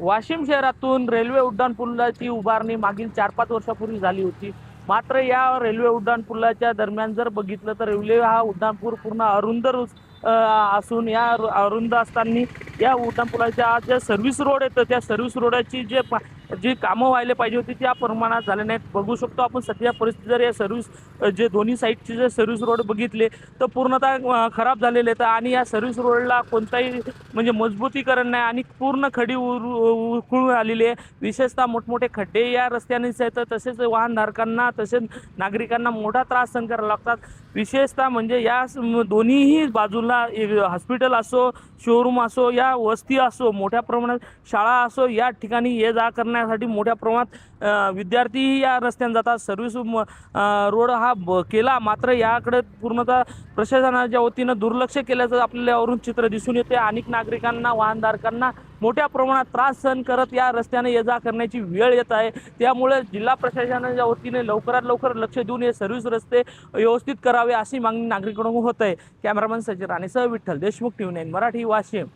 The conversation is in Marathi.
वाशिम शहरातून रेल्वे उड्डाणपुलाची उभारणी मागील 4-5 वर्षापूर्वी झाली होती. मात्र या रेल्वे उड्डाणपुलाच्या दरम्यान जर बघितलं तर रेल्वे हा उड्डाणपूल पूर्ण असून या अरुंद असताना या उड्डाणपुलाच्या ज्या सर्व्हिस रोड येतं त्या सर्व्हिस रोडाची जी कामं व्हायला पाहिजे होती त्या प्रमाणात झाले नाहीत. बघू शकतो आपण सध्या परिस्थिती जर या जे दोन्ही साईडचे जे सर्व्हिस रोड बघितले तर पूर्णतः खराब झालेले आहेत आणि या सर्व्हिस रोडला कोणताही म्हणजे मजबूतीकरण नाही आणि पूर्ण खडी उकळून आलेली आहे. विशेषतः मोठमोठे खड्डे या रस्त्यानेच आहेत. तसेच वाहनधारकांना तसेच नागरिकांना मोठा त्रास सहन करावा लागतात. विशेषतः म्हणजे या दोन्हीही बाजूला हॉस्पिटल असो, शोरूम असो, या वस्ती असो, मोठ्या प्रमाणात शाळा असो, या ठिकाणी ये जा करण्यासाठी मोठ्या प्रमाणात विद्यार्थीही या रस्त्याने जातात. सर्व्हिस रोड हा केला मात्र याकडे पूर्णतः प्रशासनाच्या वतीनं दुर्लक्ष केल्याचं आपल्याला यावरून चित्र दिसून येते. अनेक नागरिकांना वाहनधारकांना मोठ्या प्रमाणात त्रास सहन करत या रस्त्याने ये जा करण्याची वेळ येत आहे. त्यामुळे जिल्हा प्रशासनाच्या वतीने लवकरात लवकर लक्ष देऊन हे सर्व्हिस रस्ते व्यवस्थित करावे अशी मागणी नागरिकांकडून होत आहे. कॅमेरामन सचिन राणेसह विठ्ठल देशमुख, टी व्ही 9 मराठी, वाशिम.